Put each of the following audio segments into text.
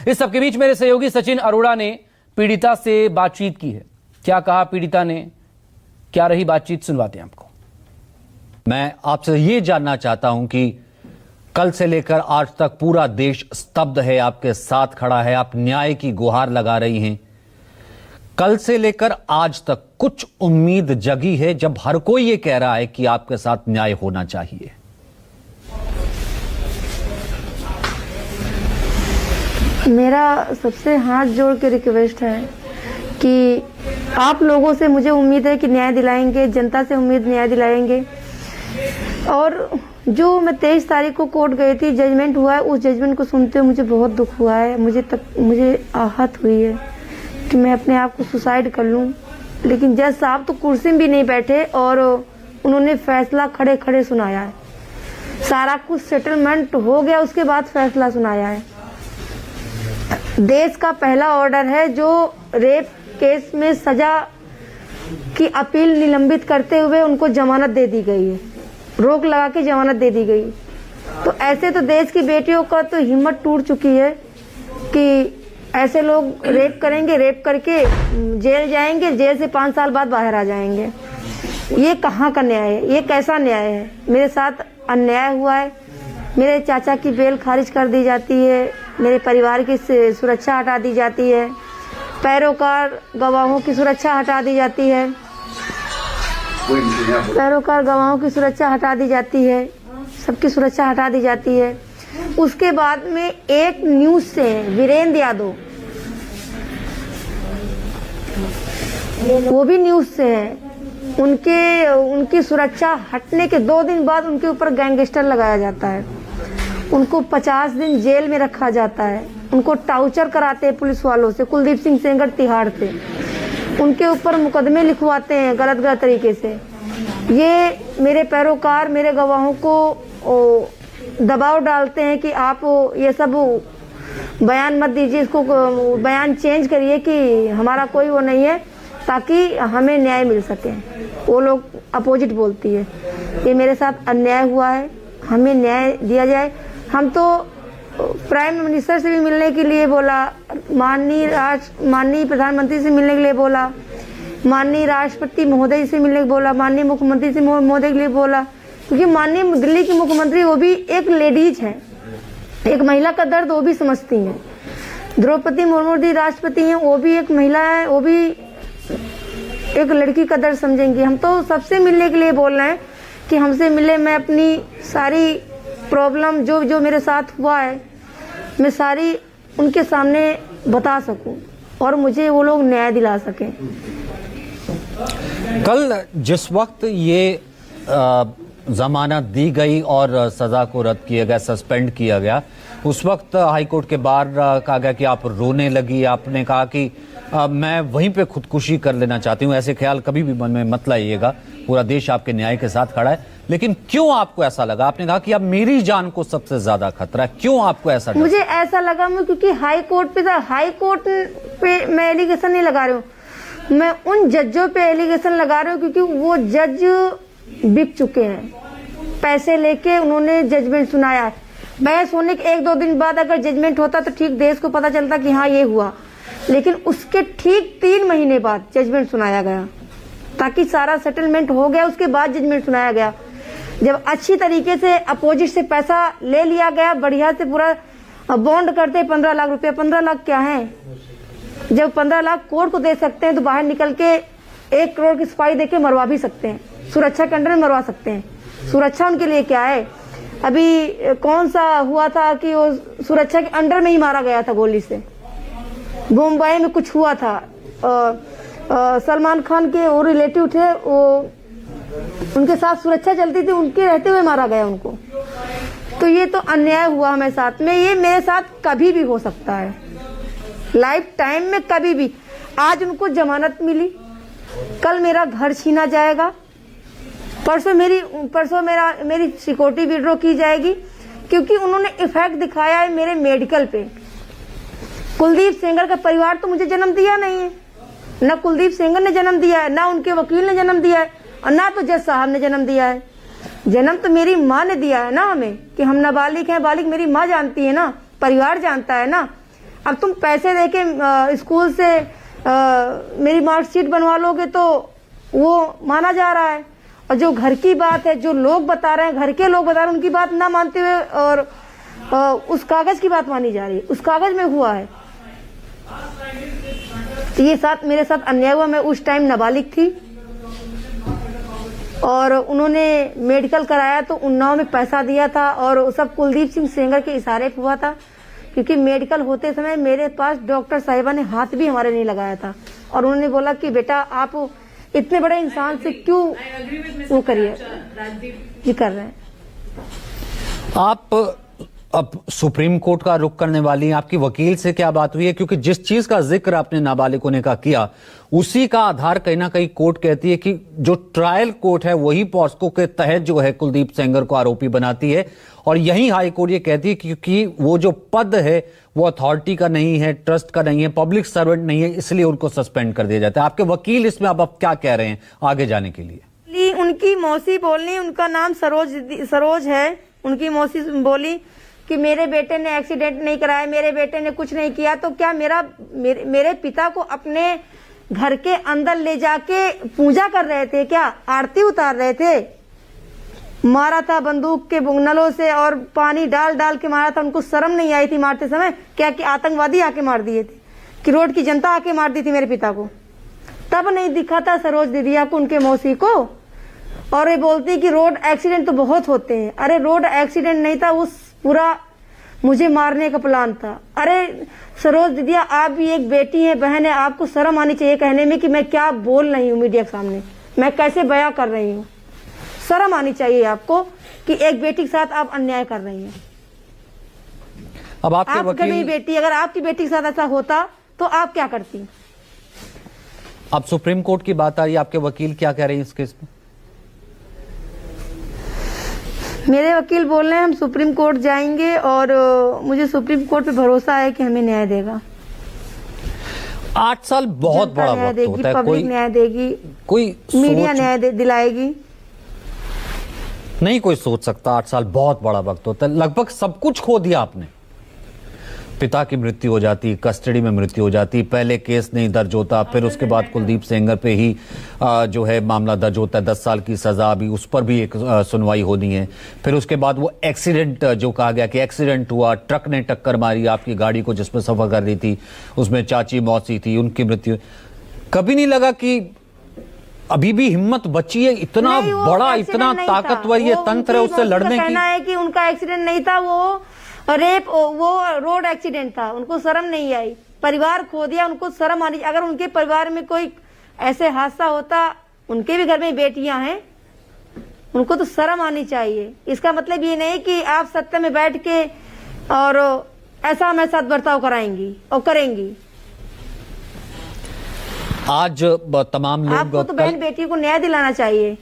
इस सबके बीच मेरे सहयोगी सचिन अरोड़ा ने पीड़िता से बातचीत की है। क्या कहा पीड़िता ने, क्या रही बातचीत, सुनवाते हैं आपको। मैं आपसे ये जानना चाहता हूं कि कल से लेकर आज तक पूरा देश स्तब्ध है, आपके साथ खड़ा है, आप न्याय की गुहार लगा रही हैं। कल से लेकर आज तक कुछ उम्मीद जगी है जब हर कोई ये कह रहा है कि आपके साथ न्याय होना चाहिए? मेरा सबसे हाथ जोड़ के रिक्वेस्ट है कि आप लोगों से मुझे उम्मीद है कि न्याय दिलाएंगे, जनता से उम्मीद न्याय दिलाएंगे। और जो मैं 23 तारीख को कोर्ट गई थी, जजमेंट हुआ है, उस जजमेंट को सुनते हुए मुझे बहुत दुख हुआ है। मुझे आहत हुई है कि मैं अपने आप को सुसाइड कर लूं। लेकिन जज साहब तो कुर्सी में भी नहीं बैठे और उन्होंने फैसला खड़े खड़े सुनाया है। सारा कुछ सेटलमेंट हो गया, उसके बाद फैसला सुनाया है। देश का पहला ऑर्डर है जो रेप केस में सजा की अपील निलंबित करते हुए उनको जमानत दे दी गई है, रोक लगा के जमानत दे दी गई। तो ऐसे तो देश की बेटियों का तो हिम्मत टूट चुकी है कि ऐसे लोग रेप करेंगे, रेप करके जेल जाएंगे, जेल से 5 साल बाद बाहर आ जाएंगे। ये कहाँ का न्याय है? ये कैसा न्याय है? मेरे साथ अन्याय हुआ है। मेरे चाचा की बेल खारिज कर दी जाती है, मेरे परिवार की सुरक्षा हटा दी जाती है, पैरोकार गवाहों की सुरक्षा हटा दी जाती है, पैरोकार गवाहों की सुरक्षा हटा दी जाती है, सबकी सुरक्षा हटा दी जाती है। उसके बाद में एक न्यूज से वीरेंद्र यादव, वो भी न्यूज से है, उनकी सुरक्षा हटने के 2 दिन बाद उनके ऊपर गैंगस्टर लगाया जाता है, उनको 50 दिन जेल में रखा जाता है, उनको टार्चर कराते हैं पुलिस वालों से, कुलदीप सिंह सेंगर तिहाड़ से, उनके ऊपर मुकदमे लिखवाते हैं गलत तरीके से। ये मेरे पैरोकार, मेरे गवाहों को दबाव डालते हैं कि आप ये सब बयान मत दीजिए, इसको बयान चेंज करिए कि हमारा कोई वो नहीं है, ताकि हमें न्याय मिल सके। वो लोग अपोजिट बोलती है। ये मेरे साथ अन्याय हुआ है, हमें न्याय दिया जाए। हम तो प्राइम मिनिस्टर से भी मिलने के लिए बोला, माननीय प्रधानमंत्री से मिलने के लिए बोला, माननीय राष्ट्रपति महोदय से मिलने के बोला, माननीय मुख्यमंत्री से महोदय के लिए बोला, क्योंकि माननीय दिल्ली की मुख्यमंत्री वो भी एक लेडीज है, एक महिला का दर्द वो भी समझती हैं। द्रौपदी मुर्मू जी राष्ट्रपति हैं, वो भी एक महिला है, वो भी एक लड़की का दर्द समझेंगी। हम तो सबसे मिलने के लिए बोल रहे हैं कि हमसे मिले, मैं अपनी सारी प्रॉब्लम जो मेरे साथ हुआ है मैं सारी उनके सामने बता सकूं और मुझे वो लोग न्याय दिला सकें। कल जिस वक्त ये जमानत दी गई और सजा को रद्द किया गया, सस्पेंड किया गया, उस वक्त हाईकोर्ट के बाहर कहा गया कि आप रोने लगी। आपने कहा कि मैं वहीं पे खुदकुशी कर लेना चाहती हूँ। ऐसे ख्याल कभी भी मन में मत लाइएगा, पूरा देश आपके न्याय के साथ खड़ा है। लेकिन क्यों आपको ऐसा लगा? आपने कहा कि अब मेरी जान को सबसे ज्यादा खतरा है, क्यों आपको ऐसा लगा? मुझे ऐसा लगा क्योंकि हाई कोर्ट पे मैं एलिगेशन नहीं लगा रही हूँ, मैं उन जजों पे एलिगेशन लगा रही हूँ क्योंकि वो जज बिक चुके हैं। पैसे लेके उन्होंने जजमेंट सुनाया। बहस होने के 1-2 दिन बाद अगर जजमेंट होता तो ठीक देश को पता चलता कि हाँ ये हुआ, लेकिन उसके ठीक 3 महीने बाद जजमेंट सुनाया गया, ताकि सारा सेटलमेंट हो गया, उसके बाद जजमेंट सुनाया गया। जब अच्छी तरीके से अपोजिट से पैसा ले लिया गया, बढ़िया से पूरा बॉन्ड करते 15 लाख रुपया। 15 लाख क्या है? जब 15 लाख कोर्ट को दे सकते हैं तो बाहर निकल के 1 करोड़ की सफाई देके मरवा भी सकते हैं, सुरक्षा के अंडर में मरवा सकते हैं। सुरक्षा उनके लिए क्या है? अभी कौन सा हुआ था कि वो सुरक्षा के अंडर में ही मारा गया था गोली से। मुंबई में कुछ हुआ था, सलमान खान के वो रिलेटिव थे, वो उनके साथ सुरक्षा चलती थी, उनके रहते हुए मारा गया उनको। तो ये तो अन्याय हुआ हमारे साथ में। ये मेरे साथ कभी भी हो सकता है, लाइफ टाइम में कभी भी। आज उनको जमानत मिली, कल मेरा घर छीना जाएगा, परसों मेरी सिक्योरिटी विड्रॉ की जाएगी, क्योंकि उन्होंने इफेक्ट दिखाया है मेरे मेडिकल पे। कुलदीप सेंगर का परिवार तो मुझे जन्म दिया नहीं है, ना कुलदीप सेंगर ने जन्म दिया है, ना उनके वकील ने जन्म दिया है, और ना तो जज साहब ने जन्म दिया है। जन्म तो मेरी माँ ने दिया है ना हमें, कि हम नाबालिग हैं। बालिग मेरी माँ जानती है ना, परिवार जानता है ना। अब तुम पैसे देके स्कूल से मेरी मार्कशीट बनवा लोगे तो वो माना जा रहा है, और जो घर की बात है, जो लोग बता रहे हैं, घर के लोग बता रहे हैं, उनकी बात ना मानते हुए और उस कागज की बात मानी जा रही है। उस कागज में हुआ है, तो ये मेरे साथ अन्याय हुआ। मैं उस टाइम नाबालिग थी और उन्होंने मेडिकल कराया तो उन्नाव में पैसा दिया था, और सब कुलदीप सिंह सेंगर के इशारे पे हुआ था, क्योंकि मेडिकल होते समय मेरे पास डॉक्टर साहिबा ने हाथ भी हमारे नहीं लगाया था, और उन्होंने बोला कि बेटा आप इतने बड़े इंसान से क्यों वो करिए, ये कर रहे हैं। आप अब सुप्रीम कोर्ट का रुख करने वाली हैं, आपकी वकील से क्या बात हुई है? क्योंकि जिस चीज का जिक्र आपने नाबालिग होने का किया, उसी का आधार कहीं ना कहीं कोर्ट कहती है कि जो ट्रायल कोर्ट है वही पॉस्को के तहत जो है कुलदीप सेंगर को आरोपी बनाती है, और यही हाई कोर्ट ये कहती है क्योंकि वो जो पद है वो अथॉरिटी का नहीं है, ट्रस्ट का नहीं है, पब्लिक सर्वेंट नहीं है, इसलिए उनको सस्पेंड कर दिया जाता है। आपके वकील इसमें अब क्या कह रहे हैं आगे जाने के लिए? उनकी मौसी बोलनी, उनका नाम सरोज है, उनकी मौसी बोली कि मेरे बेटे ने एक्सीडेंट नहीं कराया, मेरे बेटे ने कुछ नहीं किया, तो क्या मेरे पिता को अपने घर के अंदर ले जाके पूजा कर रहे थे क्या? आरती उतार रहे थे? मारा था बंदूक के नलों से और पानी डाल डाल के मारा था। उनको शर्म नहीं आई थी मारते समय? क्या कि आतंकवादी आके मार दिए थे, कि रोड की जनता आके मार दी थी मेरे पिता को? तब नहीं दिखा था सरोज दीदिया को, उनके मौसी को, और ये बोलती कि रोड एक्सीडेंट तो बहुत होते हैं। अरे रोड एक्सीडेंट नहीं था, उस पूरा मुझे मारने का प्लान था। अरे सरोज दीदिया, आप भी एक बेटी है, बहन है, आपको शर्म आनी चाहिए कहने में कि मैं क्या बोल रही हूँ मीडिया के सामने, मैं कैसे बयां कर रही हूँ। शर्म आनी चाहिए आपको कि एक बेटी के साथ आप अन्याय कर रही हैं। अब आपके आपकी वकील, बेटी, अगर आपकी बेटी के साथ ऐसा होता तो आप क्या करती? अब सुप्रीम कोर्ट की बात आ रही है, आपके वकील क्या कह रहे हैं इस केस में? मेरे वकील बोल रहे हैं हम सुप्रीम कोर्ट जाएंगे, और मुझे सुप्रीम कोर्ट पे भरोसा है कि हमें न्याय देगा। 8 साल बहुत बड़ा वक्त होता है, पब्लिक न्याय देगी, कोई मीडिया न्याय दिलाएगी। नहीं कोई सोच सकता 8 साल बहुत बड़ा वक्त होता है। लगभग सब कुछ खो दिया आपने। पिता की मृत्यु हो जाती, कस्टडी में मृत्यु हो जाती, पहले केस नहीं दर्ज होता, फिर उसके बाद कुलदीप सेंगर पे ही जो है मामला दर्ज होता है, 10 साल की सजा, अभी उस पर भी एक सुनवाई होनी है। फिर उसके बाद वो एक्सीडेंट जो कहा गया कि एक्सीडेंट हुआ, ट्रक ने टक्कर मारी आपकी गाड़ी को जिसमें सफर कर रही थी, उसमें चाची मौसी थी, उनकी मृत्यु। कभी नहीं लगा कि अभी भी हिम्मत बची है? इतना बड़ा, इतना ताकतवर ये तंत्र है उससे लड़ने की। कहना है कि उनका एक्सीडेंट नहीं था, वो रेप, वो रोड एक्सीडेंट था। उनको शर्म नहीं आई, परिवार खो दिया, उनको शर्म आनी। अगर उनके परिवार में कोई ऐसे हादसा होता, उनके भी घर में बेटियां हैं, उनको तो शर्म आनी चाहिए। इसका मतलब ये नहीं कि आप सत्ता में बैठ के और ऐसा हमारे साथ बर्ताव कराएंगी और करेंगी। आज तमाम लोग, आपको तो बहन बेटी को न्याय दिलाना चाहिए।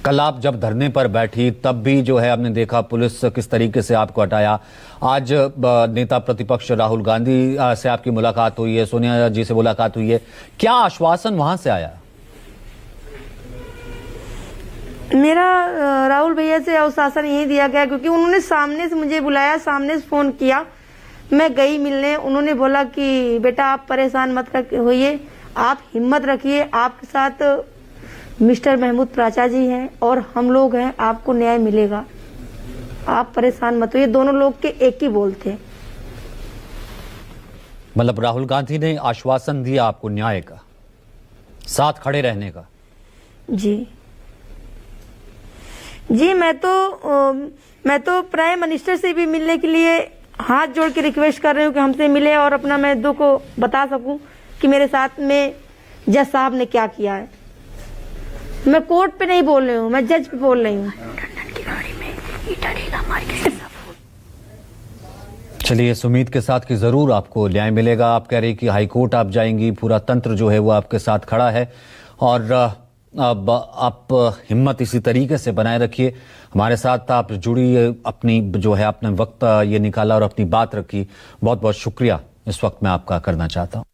कल आप जब धरने पर बैठी तब भी जो है हमने देखा पुलिस किस तरीके से आपको हटाया। आज नेता प्रतिपक्ष राहुल गांधी से आपकी मुलाकात हुई है, सोनिया जी से मुलाकात हुई है, क्या आश्वासन वहां से आया? मेरा राहुल भैया से आश्वासन यही दिया गया, क्योंकि उन्होंने सामने से मुझे बुलाया, सामने से फोन किया, मैं गई मिलने। उन्होंने बोला कि बेटा आप परेशान मत होइए, आप हिम्मत रखिए, आपके साथ मिस्टर महमूद प्राचा जी हैं और हम लोग हैं, आपको न्याय मिलेगा, आप परेशान मत होइए। दोनों लोग के एक ही बोल थे। मतलब राहुल गांधी ने आश्वासन दिया आपको न्याय का, साथ खड़े रहने का? जी जी, मैं तो प्राइम मिनिस्टर से भी मिलने के लिए हाथ जोड़ के रिक्वेस्ट कर रही हूँ कि हमसे मिले और अपना मैं दुख को बता सकूं कि मेरे साथ में जज साहब ने क्या किया है। मैं कोर्ट पे नहीं बोल रही हूँ, मैं जज पे बोल रही हूँ। चलिए, इस उम्मीद के साथ कि जरूर आपको न्याय मिलेगा। आप कह रही कि हाईकोर्ट आप जाएंगी, पूरा तंत्र जो है वो आपके साथ खड़ा है, और अब आप हिम्मत इसी तरीके से बनाए रखिए। हमारे साथ आप जुड़ी, अपनी जो है अपने वक्त ये निकाला और अपनी बात रखी। बहुत बहुत शुक्रिया इस वक्त मैं आपका करना चाहता हूँ।